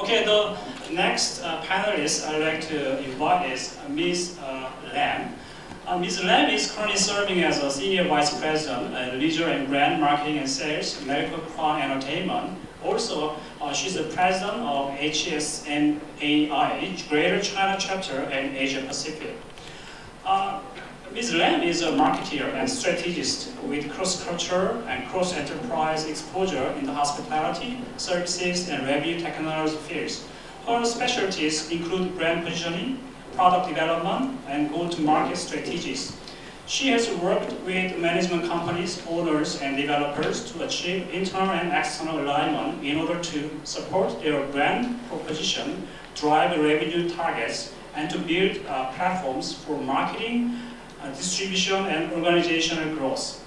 Okay, the next panelist I'd like to invite is Ms. Lam. Ms. Lam is currently serving as a Senior Vice President at Leisure and Brand Marketing and Sales, Medical Crown Entertainment. Also, she's the President of HSMAI, Greater China Chapter and Asia Pacific. Ms. Lam is a marketer and strategist with cross-cultural and cross-enterprise exposure in the hospitality, services, and revenue technology fields. Her specialties include brand positioning, product development, and go-to-market strategies. She has worked with management companies, owners, and developers to achieve internal and external alignment in order to support their brand proposition, drive revenue targets, and to build platforms for marketing, distribution, and organizational growth.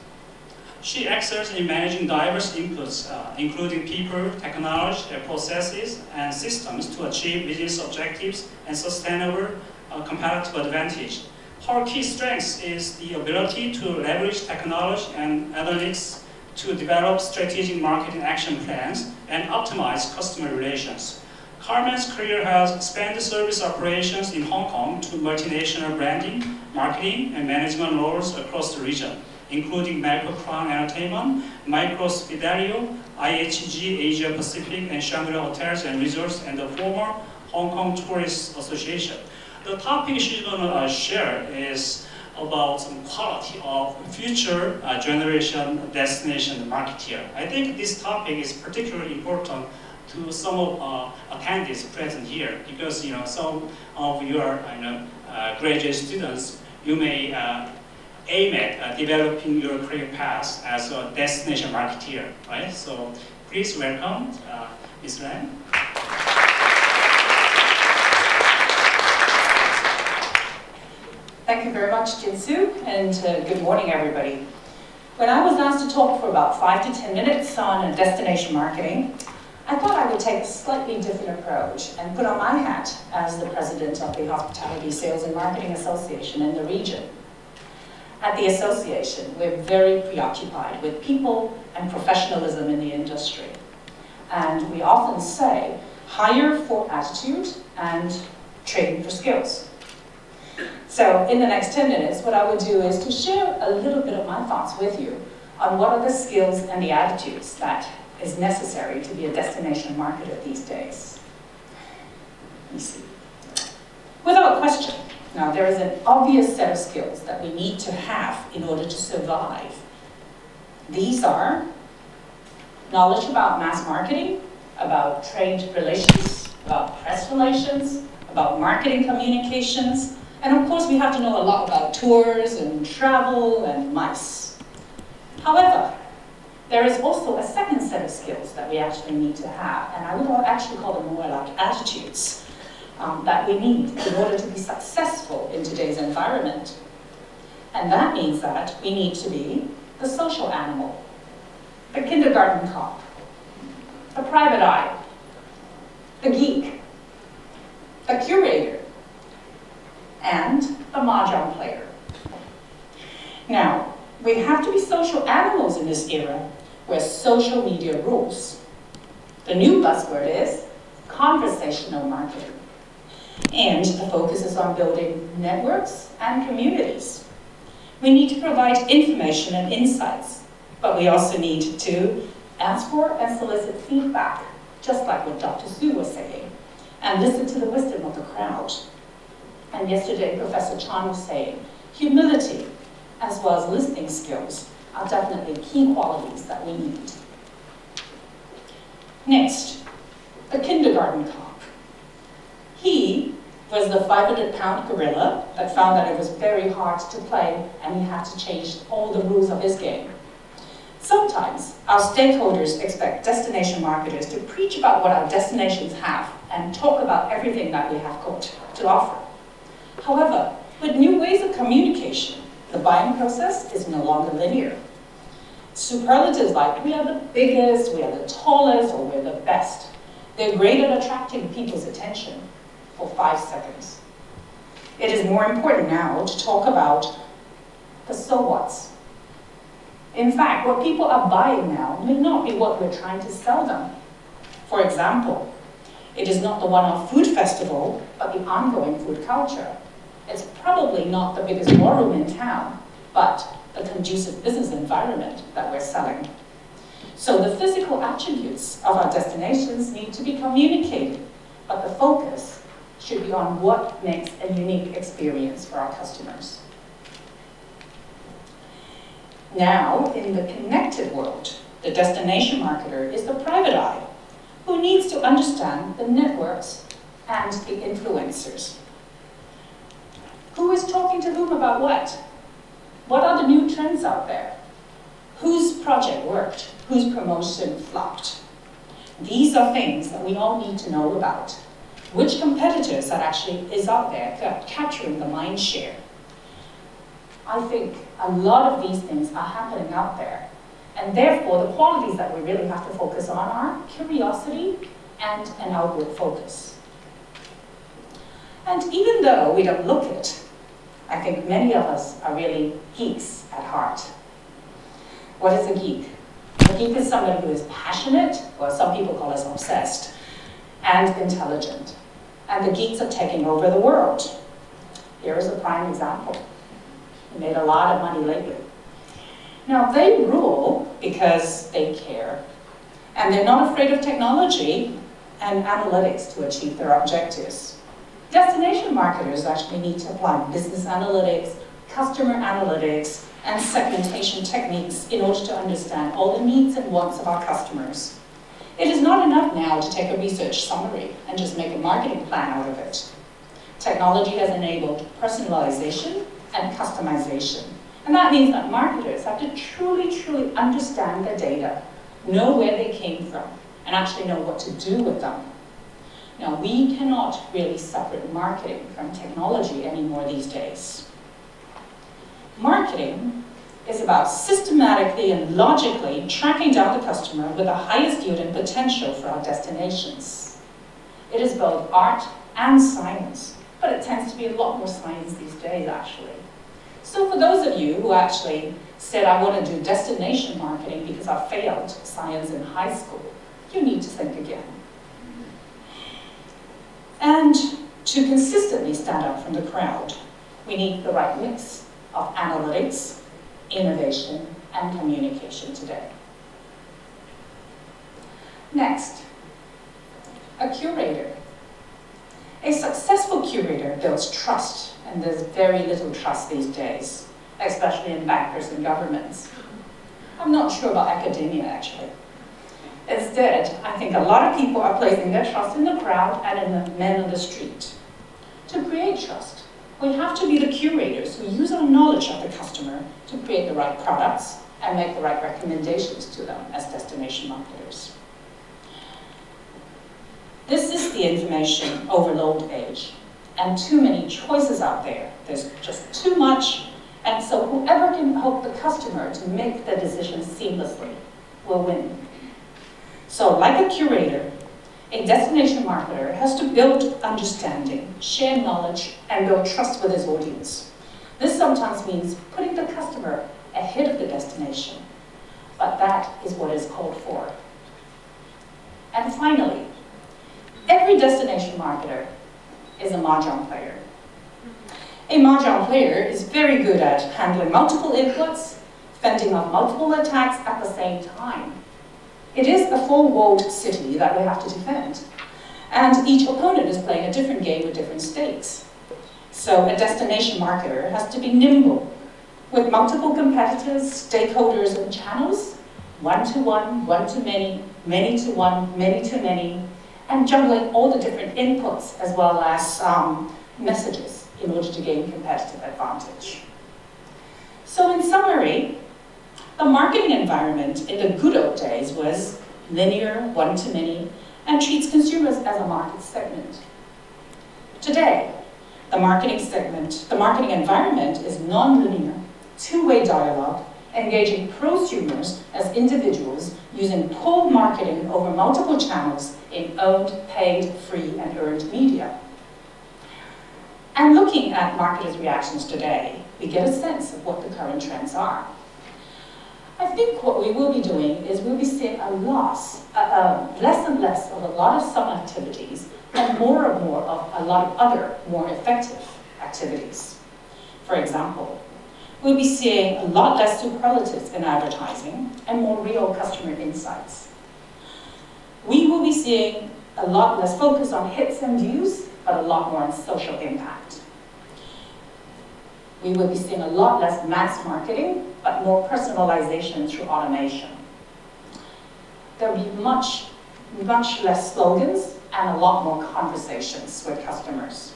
She excels in managing diverse inputs, including people, technology, processes, and systems to achieve business objectives and sustainable competitive advantage. Her key strength is the ability to leverage technology and analytics to develop strategic marketing action plans and optimize customer relations. Carmen's career has spanned service operations in Hong Kong to multinational branding, marketing, and management roles across the region, including Medical Crown Entertainment, Micros Fidelio, IHG Asia Pacific, and Shangri-La Hotels and Resorts, and the former Hong Kong Tourist Association. The topic she's going to share is about some quality of future generation destination marketeer. I think this topic is particularly important to some of attendees present here, because some of your graduate students, you may aim at developing your career path as a destination marketeer, right? So please welcome Ms. Lam. Thank you very much, Jin-Soo, and good morning, everybody. When I was asked to talk for about 5 to 10 minutes on destination marketing, I thought I would take a slightly different approach and put on my hat as the president of the Hospitality Sales and Marketing Association in the region. At the association, we're very preoccupied with people and professionalism in the industry. And we often say, hire for attitude and train for skills. So in the next 10 minutes, what I would do is to share a little bit of my thoughts with you on what are the skills and the attitudes that is necessary to be a destination marketer these days. Let me see. Without question, now there is an obvious set of skills that we need to have in order to survive. These are knowledge about mass marketing, about trade relations, about press relations, about marketing communications, and of course we have to know a lot about tours and travel and MICE. However, there is also a second set of skills that we actually need to have, and I would actually call them more like attitudes that we need in order to be successful in today's environment. And that means that we need to be the social animal, the kindergarten cop, the private eye, the geek, the curator, and the mahjong player. Now, we have to be social animals in this era where social media rules. The new buzzword is conversational marketing. And the focus is on building networks and communities. We need to provide information and insights, but we also need to ask for and solicit feedback, just like what Dr. Su was saying, and listen to the wisdom of the crowd. And yesterday, Professor Chan was saying, humility, as well as listening skills, are definitely key qualities that we need. Next, the kindergarten cop. He was the 500-pound gorilla that found that it was very hard to play and he had to change all the rules of his game. Sometimes our stakeholders expect destination marketers to preach about what our destinations have and talk about everything that we have got to offer. However, with new ways of communication, the buying process is no longer linear. Superlatives like, we are the biggest, we are the tallest, or we're the best, they're great at attracting people's attention for 5 seconds. It is more important now to talk about the so whats. In fact, what people are buying now may not be what we're trying to sell them. For example, It is not the one-off food festival, but the ongoing food culture. It's probably not the biggest war room in town, but the conducive business environment that we're selling. So the physical attributes of our destinations need to be communicated, but the focus should be on what makes a unique experience for our customers. Now, in the connected world, the destination marketer is the private eye, who needs to understand the networks and the influencers. Who is talking to whom about what? What are the new trends out there? Whose project worked? Whose promotion flopped? These are things that we all need to know about. Which competitors that actually is out there capturing the mind share? I think a lot of these things are happening out there. And therefore, the qualities that we really have to focus on are curiosity and an outward focus. And even though we don't look it, I think many of us are really geeks at heart. What is a geek? A geek is somebody who is passionate, or some people call us obsessed, and intelligent. And the geeks are taking over the world. Here is a prime example. They made a lot of money lately. Now, they rule because they care. And they're not afraid of technology and analytics to achieve their objectives. Destination marketers actually need to apply business analytics, customer analytics, and segmentation techniques in order to understand all the needs and wants of our customers. It is not enough now to take a research summary and just make a marketing plan out of it. Technology has enabled personalization and customization. And that means that marketers have to truly understand their data, know where they came from, and actually know what to do with them. Now, we cannot really separate marketing from technology anymore these days. Marketing is about systematically and logically tracking down the customer with the highest yield and potential for our destinations. It is both art and science, but it tends to be a lot more science these days, actually. So for those of you who actually said, I want to do destination marketing because I failed science in high school, you need to think again. And to consistently stand out from the crowd, we need the right mix of analytics, innovation, and communication today. Next, a curator. A successful curator builds trust, and there's very little trust these days, especially in bankers and governments. I'm not sure about academia, actually. Instead, I think a lot of people are placing their trust in the crowd and in the men on the street. To create trust, we have to be the curators who use our knowledge of the customer to create the right products and make the right recommendations to them as destination marketers. This is the information overload age, and too many choices out there. There's just too much, and so whoever can help the customer to make the decision seamlessly will win. So like a curator, a destination marketer has to build understanding, share knowledge, and build trust with his audience. This sometimes means putting the customer ahead of the destination, but that is what is called for. And finally, every destination marketer is a mahjong player. A mahjong player is very good at handling multiple inputs, fending off multiple attacks at the same time. It is a four-walled city that we have to defend, and each opponent is playing a different game with different stakes. So a destination marketer has to be nimble, with multiple competitors, stakeholders, and channels, one-to-one, one-to-many, many-to-one, many-to-many, and juggling all the different inputs as well as messages in order to gain competitive advantage. So in summary, the marketing environment in the good old days was linear, one-to-many, and treats consumers as a market segment. Today, the marketing environment is non-linear, two-way dialogue, engaging prosumers as individuals using pull marketing over multiple channels in owned, paid, free, and earned media. And looking at marketers' reactions today, we get a sense of what the current trends are. I think what we will be doing is we'll be seeing a loss, less and less of a lot of some activities and more and more of a lot of other more effective activities. For example, we'll be seeing a lot less superlatives in advertising and more real customer insights. We will be seeing a lot less focus on hits and views, but a lot more on social impact. We will be seeing a lot less mass marketing, but more personalization through automation. There'll be much less slogans and a lot more conversations with customers.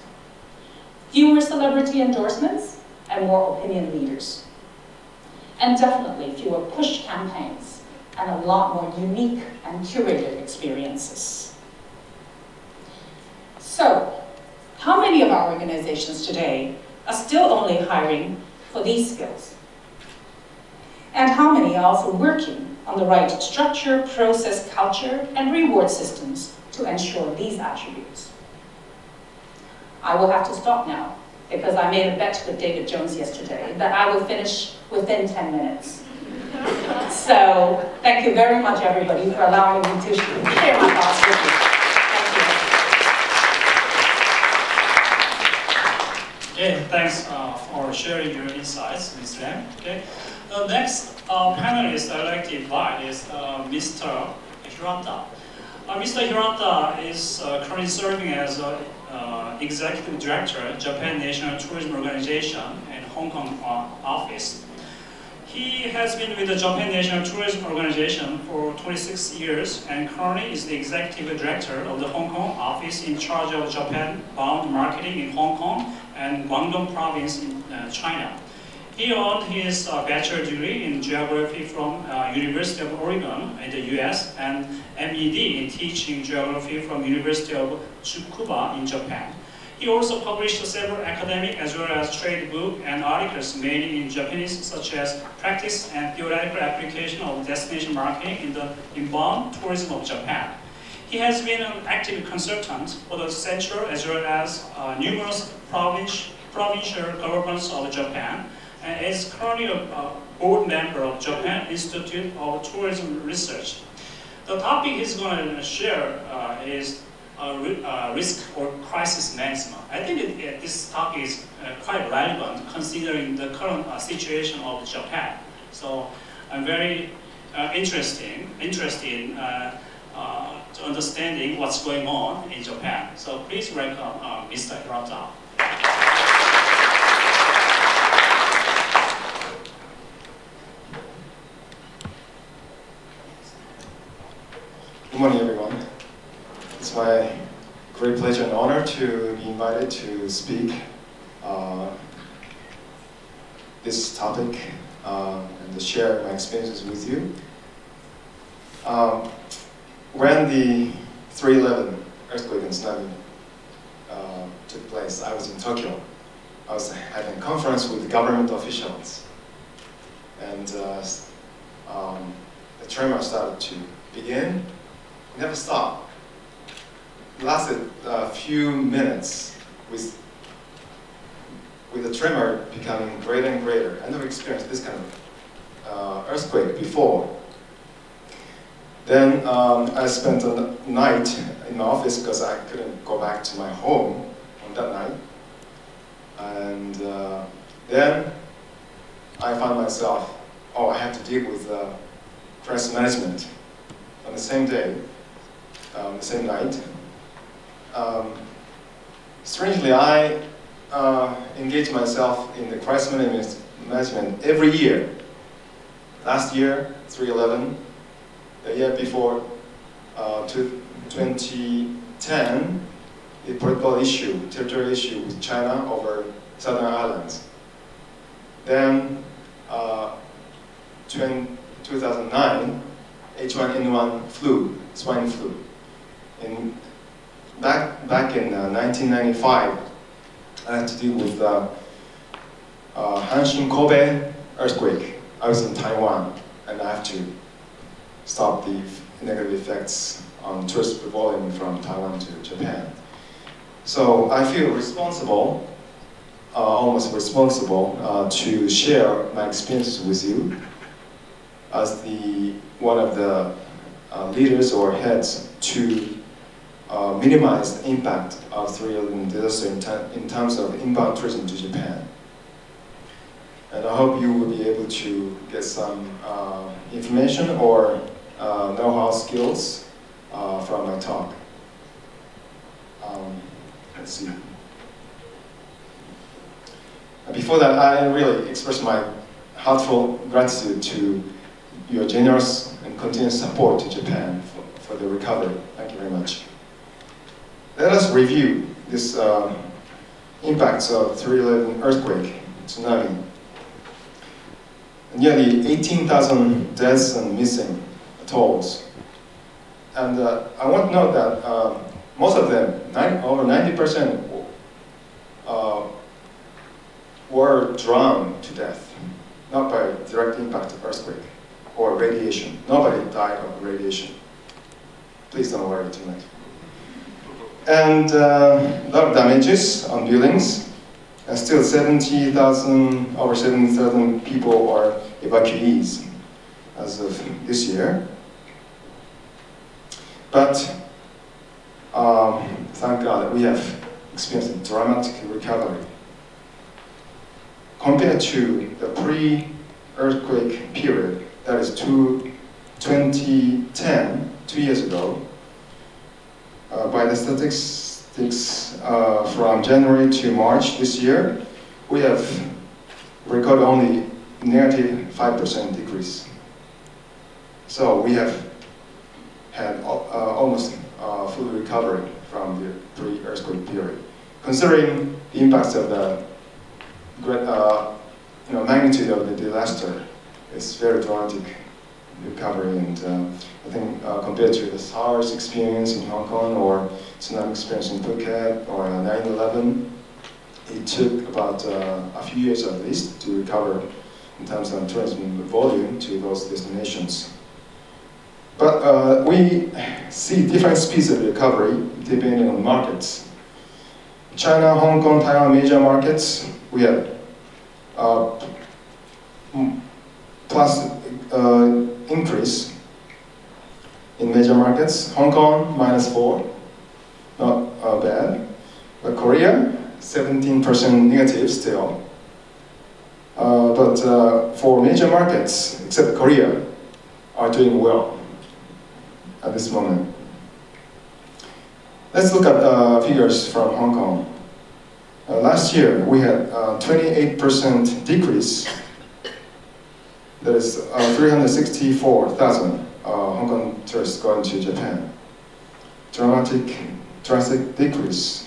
Fewer celebrity endorsements and more opinion leaders. And definitely fewer push campaigns and a lot more unique and curated experiences. So, how many of our organizations today are still only hiring for these skills? And how many are also working on the right structure, process, culture, and reward systems to ensure these attributes? I will have to stop now, because I made a bet with David Jones yesterday that I will finish within 10 minutes. So, thank you very much, everybody, for allowing me to share my thoughts with you. Okay, thanks for sharing your insights, Ms. Lam. Okay, the next panelist I'd like to invite is Mr. Hirata. Mr. Hirata is currently serving as Executive Director, Japan National Tourism Organization and Hong Kong office. He has been with the Japan National Tourism Organization for 26 years and currently is the Executive Director of the Hong Kong office in charge of Japan-bound marketing in Hong Kong and Guangdong province in China. He earned his bachelor degree in geography from University of Oregon in the US and MED in teaching geography from University of Tsukuba in Japan. He also published several academic as well as trade books and articles mainly in Japanese, such as Practice and Theoretical Application of Destination Marketing in the Inbound Tourism of Japan. He has been an active consultant for the central as well as numerous provincial governments of Japan, and is currently a board member of Japan Institute of Tourism Research. The topic he's going to share is risk or crisis management. I think this topic is quite relevant considering the current situation of Japan. So I'm very interested to understanding what's going on in Japan. So please welcome Mr. Hirata. Good morning, everyone. It's my great pleasure and honor to be invited to speak this topic and to share my experiences with you. When the 3/11 earthquake and tsunami took place, I was in Tokyo. I was having a conference with government officials, and the tremor started to begin. It never stopped. It lasted a few minutes with the tremor becoming greater and greater. I never experienced this kind of earthquake before. Then I spent a night in my office because I couldn't go back to my home on that night. And then I found myself, I had to deal with crisis management on the same day, the same night. Strangely, I engage myself in the crisis management every year. Last year, 3/11. The year before, 2010, a political issue, territorial issue with China over Southern Islands. Then, 2009, H1N1 flu, swine flu. And back in 1995, I had to deal with Hanshin Kobe earthquake. I was in Taiwan, and I have to stop the negative effects on tourist volume from Taiwan to Japan. So I feel responsible, almost responsible, to share my experiences with you. as one of the leaders or heads to minimize the impact of 3/11 disaster in terms of inbound tourism to Japan. And I hope you will be able to get some information or know-how skills from my talk. Let's see. Before that, I really express my heartfelt gratitude to your generous and continuous support to Japan for the recovery. Thank you very much. Let us review this impacts of 3/11 earthquake, tsunami. Nearly 18,000 deaths and missing tolls. And I want to note that most of them, over 90%, were drowned to death, not by direct impact of earthquake or radiation. Nobody died of radiation. Please don't worry too much. And a lot of damages on buildings. And still over 70,000 people are evacuees as of this year. But thank God that we have experienced a dramatic recovery. Compared to the pre-earthquake period, that is 2010, 2 years ago, by the statistics from January to March this year, we have recorded only negative 5% decrease. So we have had almost full recovery from the pre-earthquake period. Considering the impacts of the magnitude of the disaster, it's very dramatic recovery, and I think compared to the SARS experience in Hong Kong or tsunami experience in Phuket or 9/11, it took about a few years at least to recover in terms of tourism volume to those destinations. But we see different speeds of recovery depending on markets. China, Hong Kong, Taiwan, major markets, we have plus increase in major markets. Hong Kong, -4, not bad. But Korea, 17% negative still. But for major markets, except Korea, are doing well at this moment. Let's look at figures from Hong Kong. Last year, we had 28% decrease. That is 364,000 Hong Kong tourists going to Japan. Drastic decrease.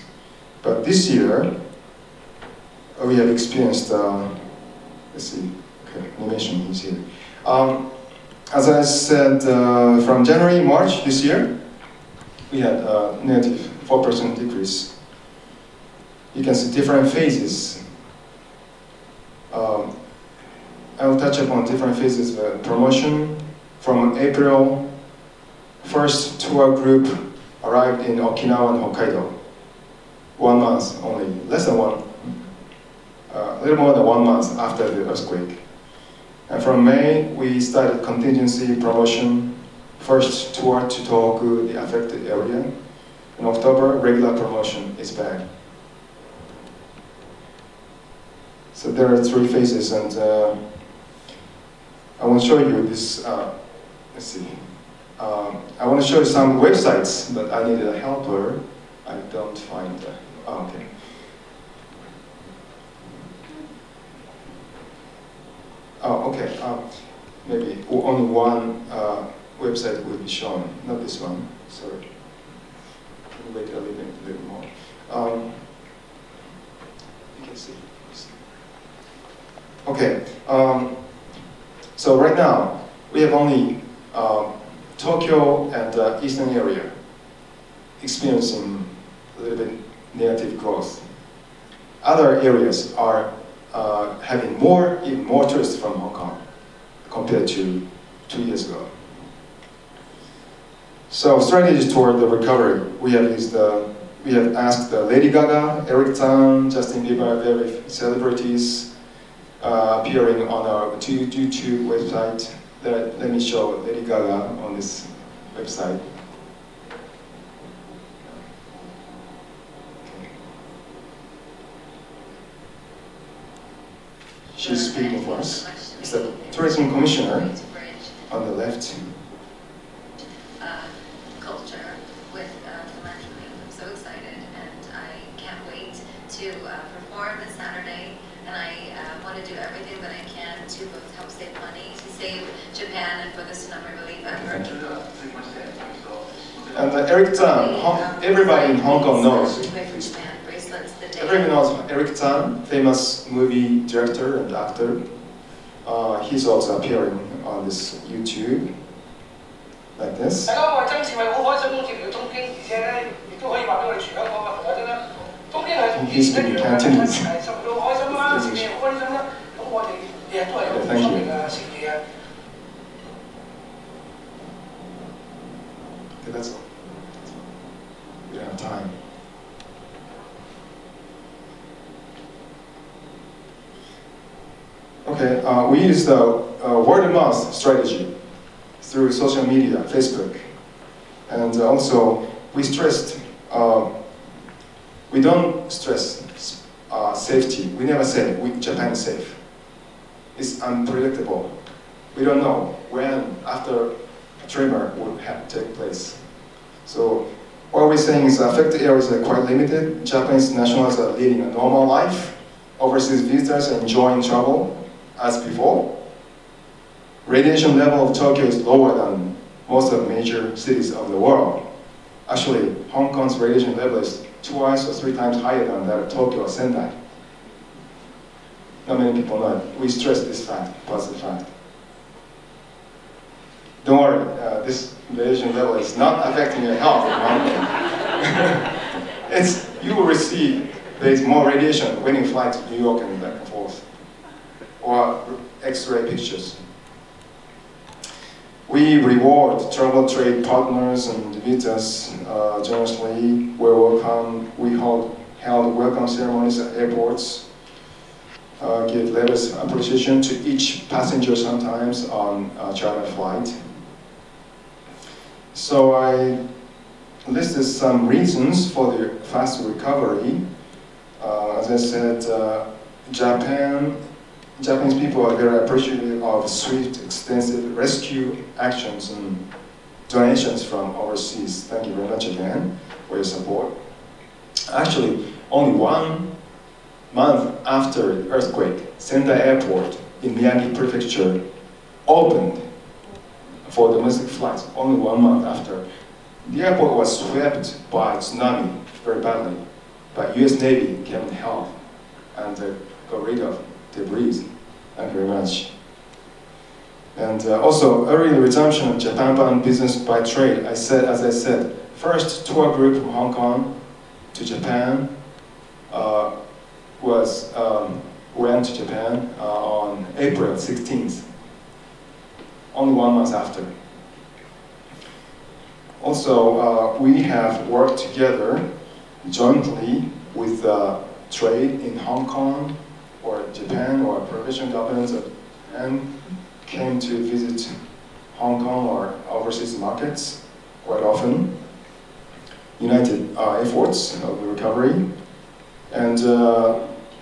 But this year, we have experienced, let's see, okay, animation is here. As I said, from January, March this year, we had a negative 4% decrease. You can see different phases. I will touch upon different phases of promotion. From April, first tour group arrived in Okinawa and Hokkaido. 1 month only, less than one, a little more than 1 month after the earthquake. And from May, we started contingency promotion. First tour to Tohoku, the affected area. In October, regular promotion is back. So there are 3 phases, and I want to show you this, let's see. I want to show you some websites, but I need a helper. I don't find that. Oh, okay. Oh, okay. Maybe only one website will be shown, not this one. Sorry. Wait a little more. You can see. Okay. So right now we have only Tokyo and eastern area experiencing a little bit negative growth. Other areas are having even more tourists from Hong Kong compared to 2 years ago. So strategies toward the recovery. We have asked Lady Gaga, Eric Tan, Justin Bieber, various celebrities appearing on our YouTube website. let me show Lady Gaga on this website. She's speaking for us. It's the tourism commissioner on the left. Culture with philanthropy. I'm so excited, and I can't wait to perform this Saturday. And I want to do everything that I can to both help save money, to save Japan, and for the tsunami relief effort. And Eric Tan, everybody in Hong Kong knows. Everyone knows Eric Tan, famous movie director and actor. He's also appearing on this YouTube, like this. He's speaking Cantonese. Yeah, thank you. Okay, that's all. We don't have time. Okay, we use the word of mouth strategy through social media, Facebook, and also we stressed. We don't stress safety. We never say Japan is safe. It's unpredictable. We don't know when after a tremor would take place. So what we're saying is affected areas are quite limited. Japanese nationals are leading a normal life. Overseas visitors are enjoying travel as before. Radiation level of Tokyo is lower than most of the major cities of the world. Actually, Hong Kong's radiation level is twice or 3 times higher than that of Tokyo or Sendai. Not many people know it. We stress this fact, positive fact. Don't worry, this radiation level is not affecting your health. You will receive more radiation when you fly to New York and back and forth, or X-ray pictures. We reward travel trade partners and visitors generously. We held welcome ceremonies at airports, give letters of appreciation to each passenger sometimes on a charter flight. So I listed some reasons for the fast recovery. As I said, Japanese people are very appreciative of swift, extensive rescue actions and donations from overseas. Thank you very much again for your support. Actually, only 1 month after the earthquake, Sendai Airport in Miyagi Prefecture opened for domestic flights. Only 1 month after. The airport was swept by tsunami very badly, but US Navy came and helped and got rid of debris. Thank you very much. And also, early resumption of Japan-bound business by trade. As I said, first tour group from Hong Kong to Japan went to Japan on April 16th, only 1 month after. Also, we have worked together jointly with trade in Hong Kong or Japan or provincial governments and came to visit Hong Kong or overseas markets quite often. United efforts of the recovery. And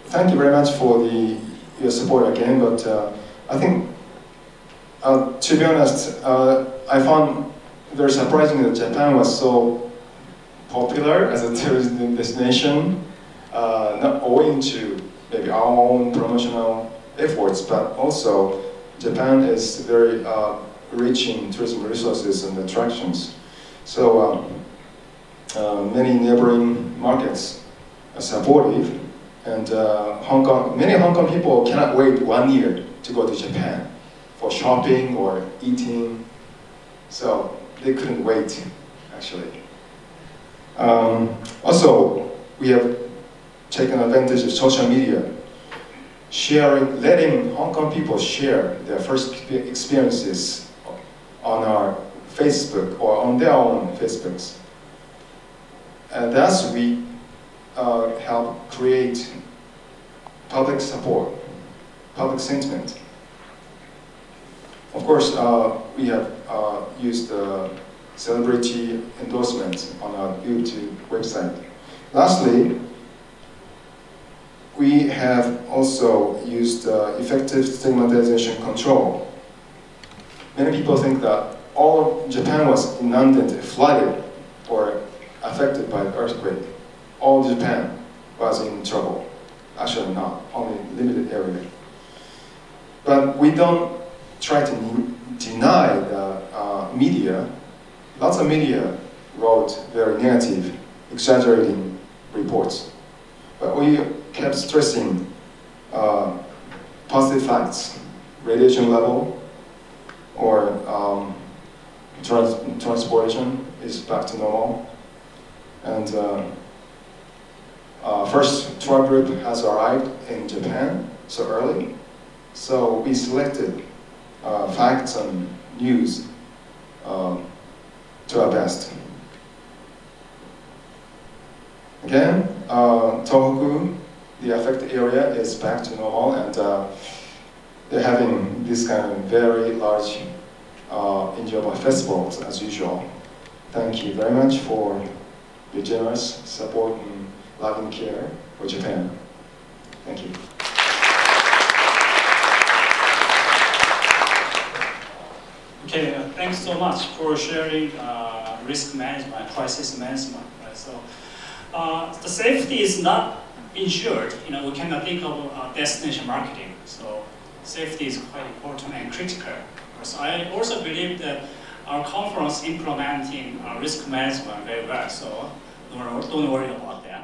thank you very much for your support again, but I think, to be honest, I found very surprising that Japan was so popular as a tourist destination, not owing to maybe our own promotional efforts, but also Japan is very rich in tourism resources and attractions. So many neighboring markets are supportive, and many Hong Kong people cannot wait 1 year to go to Japan for shopping or eating, so they couldn't wait, actually. Also, we have taken advantage of social media, letting Hong Kong people share their first experiences on our Facebook or on their own Facebooks. And thus we help create public support, public sentiment. Of course, we have used celebrity endorsement on our YouTube website. Lastly, we have also used effective stigmatization control. Many people think that all of Japan was inundated, flooded, or affected by the earthquake. All Japan was in trouble. Actually not, only limited area. But we don't try to deny the media. Lots of media wrote very negative, exaggerating reports. But we kept stressing positive facts, radiation level, or transportation is back to normal. And first tour group has arrived in Japan so early, so we selected facts and news to our best. Again, Tohoku, the affected area, is back to normal, and they're having this kind of very large enjoyable festivals as usual. Thank you very much for your generous support and loving care for Japan. Thank you. Okay, thanks so much for sharing risk management, crisis management. Right? So, the safety is not ensured. We cannot think of destination marketing. So, safety is quite important and critical. So, I also believe that our conference implementing risk management very well. So, don't worry about that.